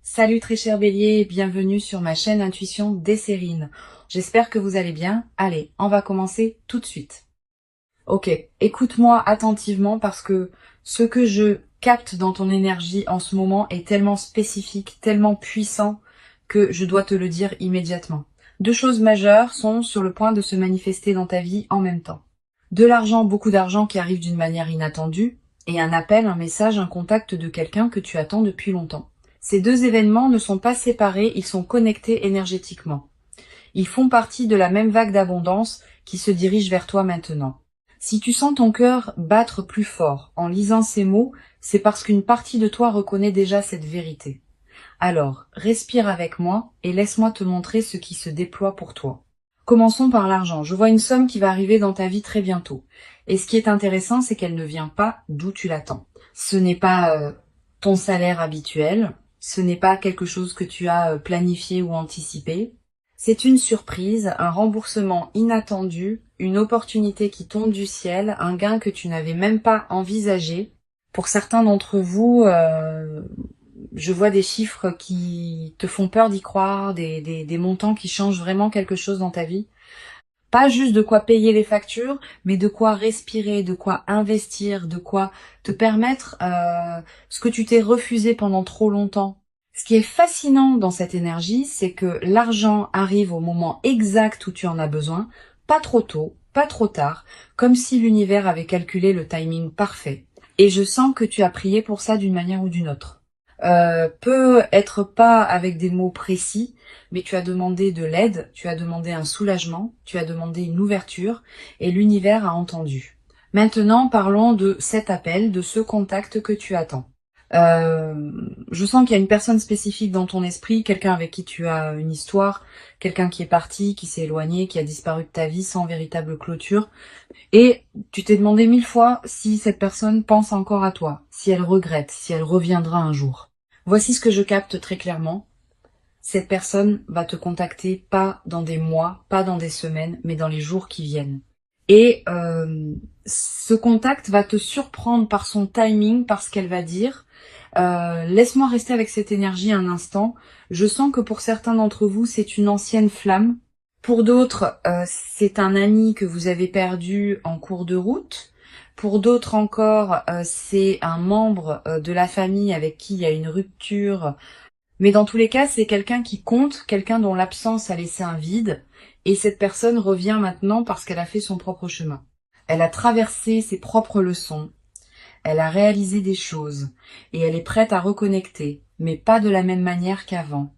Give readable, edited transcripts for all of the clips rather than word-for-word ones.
Salut très cher Bélier, bienvenue sur ma chaîne Intuition Desserine. J'espère que vous allez bien. Allez, on va commencer tout de suite. Ok, écoute-moi attentivement parce que ce que je capte dans ton énergie en ce moment est tellement spécifique, tellement puissant que je dois te le dire immédiatement. Deux choses majeures sont sur le point de se manifester dans ta vie en même temps. De l'argent, beaucoup d'argent qui arrive d'une manière inattendue, et un appel, un message, un contact de quelqu'un que tu attends depuis longtemps. Ces deux événements ne sont pas séparés, ils sont connectés énergétiquement. Ils font partie de la même vague d'abondance qui se dirige vers toi maintenant. Si tu sens ton cœur battre plus fort en lisant ces mots, c'est parce qu'une partie de toi reconnaît déjà cette vérité. Alors, respire avec moi et laisse-moi te montrer ce qui se déploie pour toi. Commençons par l'argent. Je vois une somme qui va arriver dans ta vie très bientôt. Et ce qui est intéressant, c'est qu'elle ne vient pas d'où tu l'attends. Ce n'est pas ton salaire habituel, ce n'est pas quelque chose que tu as planifié ou anticipé. C'est une surprise, un remboursement inattendu, une opportunité qui tombe du ciel, un gain que tu n'avais même pas envisagé. Pour certains d'entre vous, je vois des chiffres qui te font peur d'y croire, des montants qui changent vraiment quelque chose dans ta vie. Pas juste de quoi payer les factures, mais de quoi respirer, de quoi investir, de quoi te permettre ce que tu t'es refusé pendant trop longtemps. Ce qui est fascinant dans cette énergie, c'est que l'argent arrive au moment exact où tu en as besoin, pas trop tôt, pas trop tard, comme si l'univers avait calculé le timing parfait. Et je sens que tu as prié pour ça d'une manière ou d'une autre. Peut être pas avec des mots précis, mais tu as demandé de l'aide, tu as demandé un soulagement, tu as demandé une ouverture, et l'univers a entendu. Maintenant, parlons de cet appel, de ce contact que tu attends. Je sens qu'il y a une personne spécifique dans ton esprit, quelqu'un avec qui tu as une histoire, quelqu'un qui est parti, qui s'est éloigné, qui a disparu de ta vie sans véritable clôture. Et tu t'es demandé 1000 fois si cette personne pense encore à toi, si elle regrette, si elle reviendra un jour. Voici ce que je capte très clairement. Cette personne va te contacter pas dans des mois, pas dans des semaines, mais dans les jours qui viennent. Et ce contact va te surprendre par son timing, par ce qu'elle va dire. Laisse-moi rester avec cette énergie un instant. Je sens que pour certains d'entre vous, c'est une ancienne flamme. Pour d'autres, c'est un ami que vous avez perdu en cours de route. Pour d'autres encore, c'est un membre de la famille avec qui il y a une rupture. Mais dans tous les cas, c'est quelqu'un qui compte, quelqu'un dont l'absence a laissé un vide. Et cette personne revient maintenant parce qu'elle a fait son propre chemin. Elle a traversé ses propres leçons. Elle a réalisé des choses. Et elle est prête à reconnecter, mais pas de la même manière qu'avant.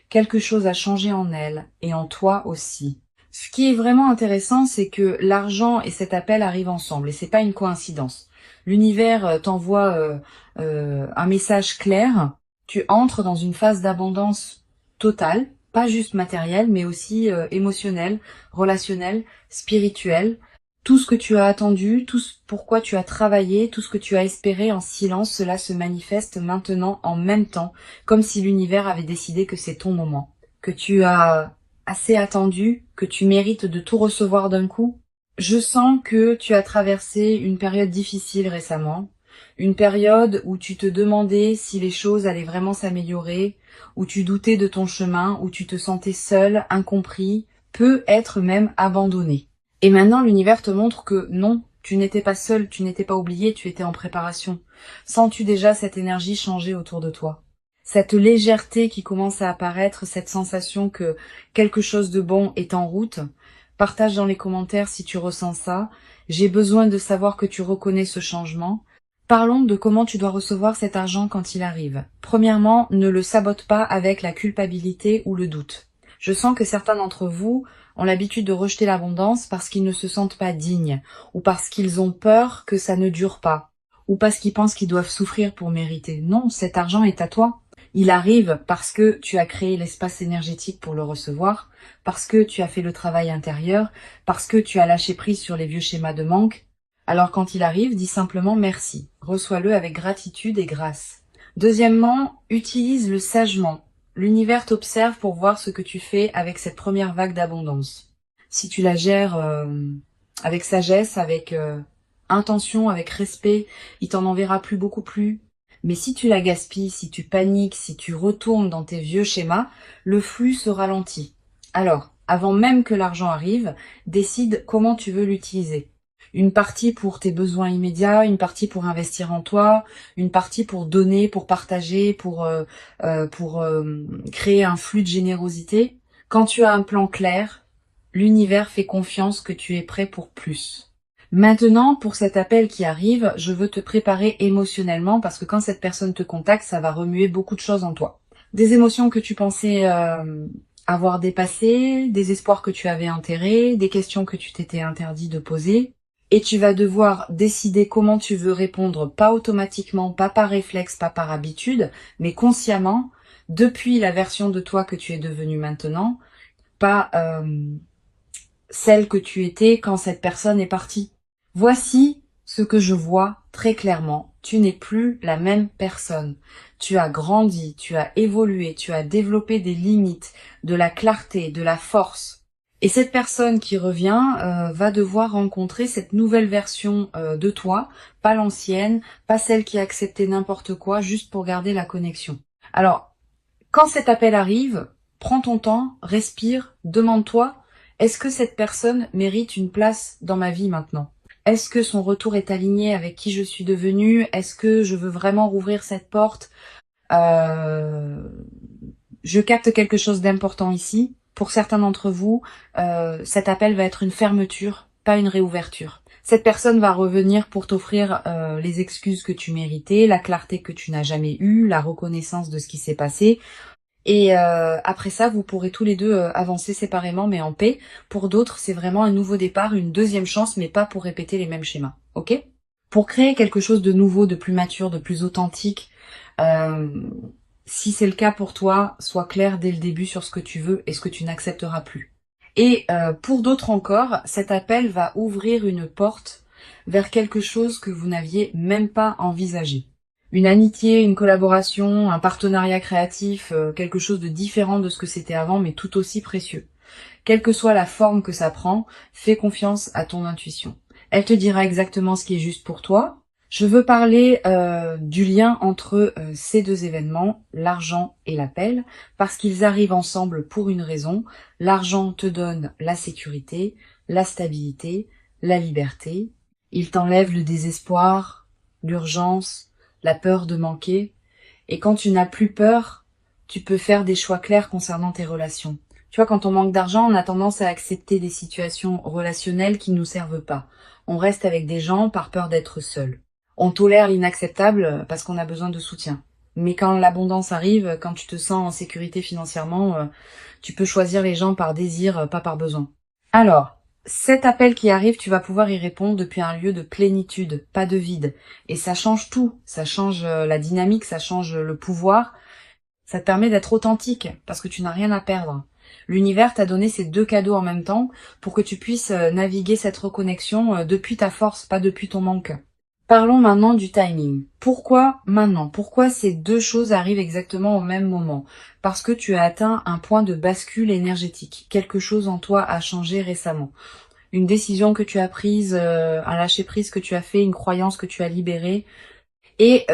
Quelque chose a changé en elle, et en toi aussi. Ce qui est vraiment intéressant, c'est que l'argent et cet appel arrivent ensemble, et c'est pas une coïncidence. L'univers t'envoie un message clair, tu entres dans une phase d'abondance totale, pas juste matérielle, mais aussi émotionnelle, relationnelle, spirituelle. Tout ce que tu as attendu, tout ce pourquoi tu as travaillé, tout ce que tu as espéré en silence, cela se manifeste maintenant en même temps, comme si l'univers avait décidé que c'est ton moment, que tu as assez attendu, que tu mérites de tout recevoir d'un coup. Je sens que tu as traversé une période difficile récemment, une période où tu te demandais si les choses allaient vraiment s'améliorer, où tu doutais de ton chemin, où tu te sentais seul, incompris, peut-être même abandonné. Et maintenant, l'univers te montre que non, tu n'étais pas seul, tu n'étais pas oublié, tu étais en préparation. Sens-tu déjà cette énergie changer autour de toi? Cette légèreté qui commence à apparaître, cette sensation que quelque chose de bon est en route? Partage dans les commentaires si tu ressens ça. J'ai besoin de savoir que tu reconnais ce changement. Parlons de comment tu dois recevoir cet argent quand il arrive. Premièrement, ne le sabote pas avec la culpabilité ou le doute. Je sens que certains d'entre vous ont l'habitude de rejeter l'abondance parce qu'ils ne se sentent pas dignes, ou parce qu'ils ont peur que ça ne dure pas, ou parce qu'ils pensent qu'ils doivent souffrir pour mériter. Non, cet argent est à toi. Il arrive parce que tu as créé l'espace énergétique pour le recevoir, parce que tu as fait le travail intérieur, parce que tu as lâché prise sur les vieux schémas de manque. Alors quand il arrive, dis simplement merci. Reçois-le avec gratitude et grâce. Deuxièmement, utilise-le sagement. L'univers t'observe pour voir ce que tu fais avec cette première vague d'abondance. Si tu la gères avec sagesse, avec intention, avec respect, il t'en enverra plus, beaucoup plus. Mais si tu la gaspilles, si tu paniques, si tu retournes dans tes vieux schémas, le flux se ralentit. Alors, avant même que l'argent arrive, décide comment tu veux l'utiliser. Une partie pour tes besoins immédiats, une partie pour investir en toi, une partie pour donner, pour partager, pour créer un flux de générosité. Quand tu as un plan clair, l'univers fait confiance que tu es prêt pour plus. Maintenant, pour cet appel qui arrive, je veux te préparer émotionnellement parce que quand cette personne te contacte, ça va remuer beaucoup de choses en toi. Des émotions que tu pensais avoir dépassées, des espoirs que tu avais enterrés, des questions que tu t'étais interdit de poser. Et tu vas devoir décider comment tu veux répondre, pas automatiquement, pas par réflexe, pas par habitude, mais consciemment, depuis la version de toi que tu es devenue maintenant, pas celle que tu étais quand cette personne est partie. Voici ce que je vois très clairement. Tu n'es plus la même personne. Tu as grandi, tu as évolué, tu as développé des limites, de la clarté, de la force. Et cette personne qui revient va devoir rencontrer cette nouvelle version de toi, pas l'ancienne, pas celle qui a accepté n'importe quoi juste pour garder la connexion. Alors, quand cet appel arrive, prends ton temps, respire, demande-toi, est-ce que cette personne mérite une place dans ma vie maintenant? Est-ce que son retour est aligné avec qui je suis devenue? Est-ce que je veux vraiment rouvrir cette porte? Je capte quelque chose d'important ici. Pour certains d'entre vous, cet appel va être une fermeture, pas une réouverture. Cette personne va revenir pour t'offrir les excuses que tu méritais, la clarté que tu n'as jamais eue, la reconnaissance de ce qui s'est passé. Et après ça, vous pourrez tous les deux avancer séparément, mais en paix. Pour d'autres, c'est vraiment un nouveau départ, une deuxième chance, mais pas pour répéter les mêmes schémas. Ok? Pour créer quelque chose de nouveau, de plus mature, de plus authentique, si c'est le cas pour toi, sois clair dès le début sur ce que tu veux et ce que tu n'accepteras plus. Et pour d'autres encore, cet appel va ouvrir une porte vers quelque chose que vous n'aviez même pas envisagé. Une amitié, une collaboration, un partenariat créatif, quelque chose de différent de ce que c'était avant, mais tout aussi précieux. Quelle que soit la forme que ça prend, fais confiance à ton intuition. Elle te dira exactement ce qui est juste pour toi. Je veux parler du lien entre ces deux événements, l'argent et l'appel, parce qu'ils arrivent ensemble pour une raison. L'argent te donne la sécurité, la stabilité, la liberté. Il t'enlève le désespoir, l'urgence, la peur de manquer. Et quand tu n'as plus peur, tu peux faire des choix clairs concernant tes relations. Tu vois, quand on manque d'argent, on a tendance à accepter des situations relationnelles qui ne nous servent pas. On reste avec des gens par peur d'être seul. On tolère l'inacceptable parce qu'on a besoin de soutien. Mais quand l'abondance arrive, quand tu te sens en sécurité financièrement, tu peux choisir les gens par désir, pas par besoin. Alors, cet appel qui arrive, tu vas pouvoir y répondre depuis un lieu de plénitude, pas de vide. Et ça change tout. Ça change la dynamique, ça change le pouvoir. Ça te permet d'être authentique parce que tu n'as rien à perdre. L'univers t'a donné ces deux cadeaux en même temps pour que tu puisses naviguer cette reconnexion depuis ta force, pas depuis ton manque. Parlons maintenant du timing. Pourquoi maintenant? Pourquoi ces deux choses arrivent exactement au même moment? Parce que tu as atteint un point de bascule énergétique. Quelque chose en toi a changé récemment. Une décision que tu as prise, un lâcher-prise que tu as fait, une croyance que tu as libérée. Et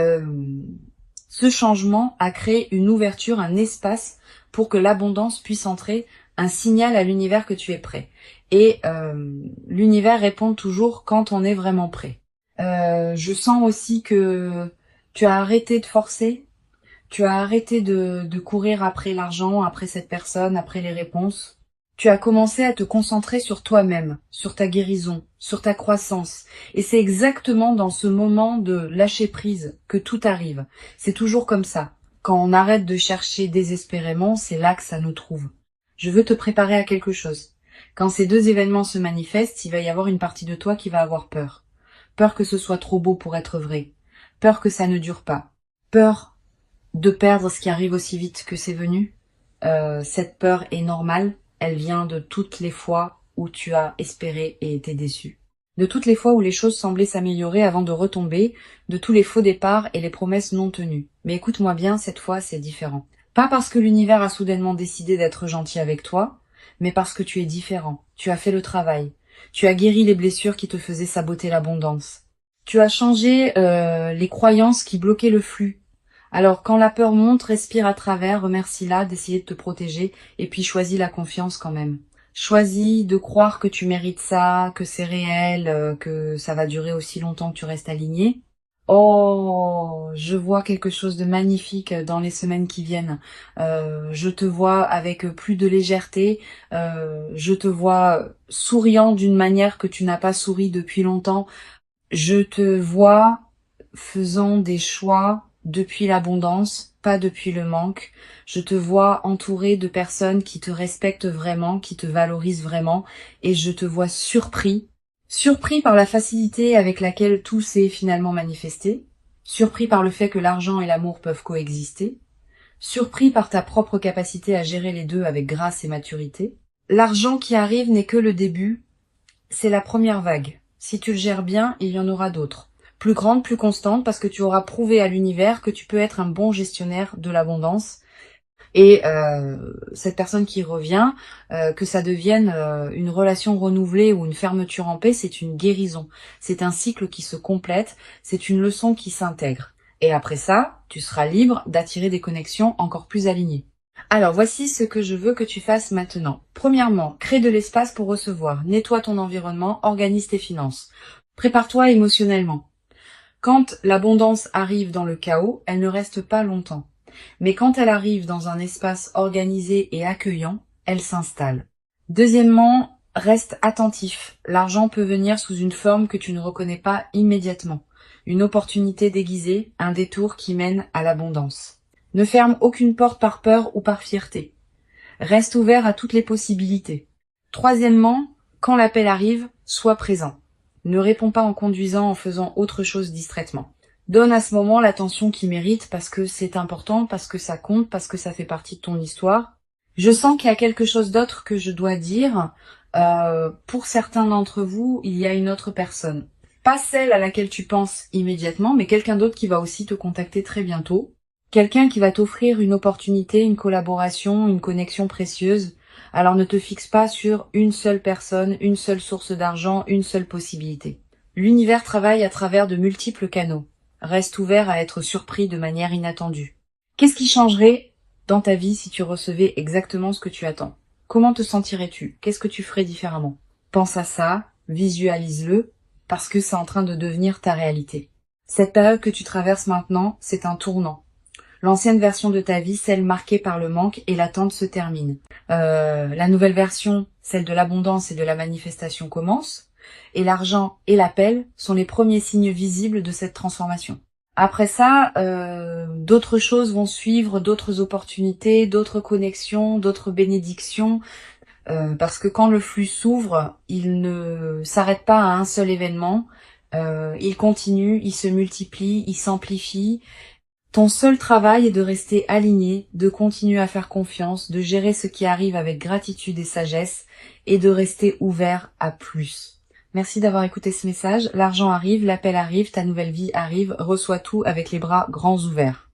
ce changement a créé une ouverture, un espace pour que l'abondance puisse entrer, un signal à l'univers que tu es prêt. Et l'univers répond toujours quand on est vraiment prêt. Je sens aussi que tu as arrêté de forcer, tu as arrêté de courir après l'argent, après cette personne, après les réponses. Tu as commencé à te concentrer sur toi-même, sur ta guérison, sur ta croissance. Et c'est exactement dans ce moment de lâcher prise que tout arrive. C'est toujours comme ça. Quand on arrête de chercher désespérément, c'est là que ça nous trouve. Je veux te préparer à quelque chose. Quand ces deux événements se manifestent, il va y avoir une partie de toi qui va avoir peur. Peur que ce soit trop beau pour être vrai. Peur que ça ne dure pas. Peur de perdre ce qui arrive aussi vite que c'est venu. Cette peur est normale. Elle vient de toutes les fois où tu as espéré et été déçu. De toutes les fois où les choses semblaient s'améliorer avant de retomber, de tous les faux départs et les promesses non tenues. Mais écoute-moi bien, cette fois c'est différent. Pas parce que l'univers a soudainement décidé d'être gentil avec toi, mais parce que tu es différent. Tu as fait le travail. Tu as guéri les blessures qui te faisaient saboter l'abondance. Tu as changé les croyances qui bloquaient le flux. Alors, quand la peur monte, respire à travers, remercie-la d'essayer de te protéger, et puis choisis la confiance quand même. Choisis de croire que tu mérites ça, que c'est réel, que ça va durer aussi longtemps que tu restes aligné. Oh, je vois quelque chose de magnifique dans les semaines qui viennent. Je te vois avec plus de légèreté. Je te vois souriant d'une manière que tu n'as pas souri depuis longtemps. Je te vois faisant des choix depuis l'abondance, pas depuis le manque. Je te vois entouré de personnes qui te respectent vraiment, qui te valorisent vraiment, et je te vois surpris par la facilité avec laquelle tout s'est finalement manifesté, surpris par le fait que l'argent et l'amour peuvent coexister, surpris par ta propre capacité à gérer les deux avec grâce et maturité. L'argent qui arrive n'est que le début, c'est la première vague. Si tu le gères bien, il y en aura d'autres. Plus grandes, plus constantes, parce que tu auras prouvé à l'univers que tu peux être un bon gestionnaire de l'abondance. Et cette personne qui revient, que ça devienne une relation renouvelée ou une fermeture en paix, c'est une guérison. C'est un cycle qui se complète, c'est une leçon qui s'intègre. Et après ça, tu seras libre d'attirer des connexions encore plus alignées. Alors, voici ce que je veux que tu fasses maintenant. Premièrement, crée de l'espace pour recevoir. Nettoie ton environnement, organise tes finances. Prépare-toi émotionnellement. Quand l'abondance arrive dans le chaos, elle ne reste pas longtemps. Mais quand elle arrive dans un espace organisé et accueillant, elle s'installe. Deuxièmement, reste attentif. L'argent peut venir sous une forme que tu ne reconnais pas immédiatement. Une opportunité déguisée, un détour qui mène à l'abondance. Ne ferme aucune porte par peur ou par fierté. Reste ouvert à toutes les possibilités. Troisièmement, quand l'appel arrive, sois présent. Ne réponds pas en conduisant, en faisant autre chose distraitement. Donne à ce moment l'attention qu'il mérite parce que c'est important, parce que ça compte, parce que ça fait partie de ton histoire. Je sens qu'il y a quelque chose d'autre que je dois dire. Pour certains d'entre vous, il y a une autre personne. Pas celle à laquelle tu penses immédiatement, mais quelqu'un d'autre qui va aussi te contacter très bientôt. Quelqu'un qui va t'offrir une opportunité, une collaboration, une connexion précieuse. Alors ne te fixe pas sur une seule personne, une seule source d'argent, une seule possibilité. L'univers travaille à travers de multiples canaux. Reste ouvert à être surpris de manière inattendue. Qu'est-ce qui changerait dans ta vie si tu recevais exactement ce que tu attends? Comment te sentirais-tu? Qu'est-ce que tu ferais différemment? Pense à ça, visualise-le, parce que c'est en train de devenir ta réalité. Cette période que tu traverses maintenant, c'est un tournant. L'ancienne version de ta vie, celle marquée par le manque et l'attente, se termine. La nouvelle version, celle de l'abondance et de la manifestation, commence. Et l'argent et l'appel sont les premiers signes visibles de cette transformation. Après ça, d'autres choses vont suivre, d'autres opportunités, d'autres connexions, d'autres bénédictions. Parce que quand le flux s'ouvre, il ne s'arrête pas à un seul événement. Il continue, il se multiplie, il s'amplifie. Ton seul travail est de rester aligné, de continuer à faire confiance, de gérer ce qui arrive avec gratitude et sagesse, et de rester ouvert à plus. Merci d'avoir écouté ce message. L'argent arrive, l'appel arrive, ta nouvelle vie arrive. Reçois tout avec les bras grands ouverts.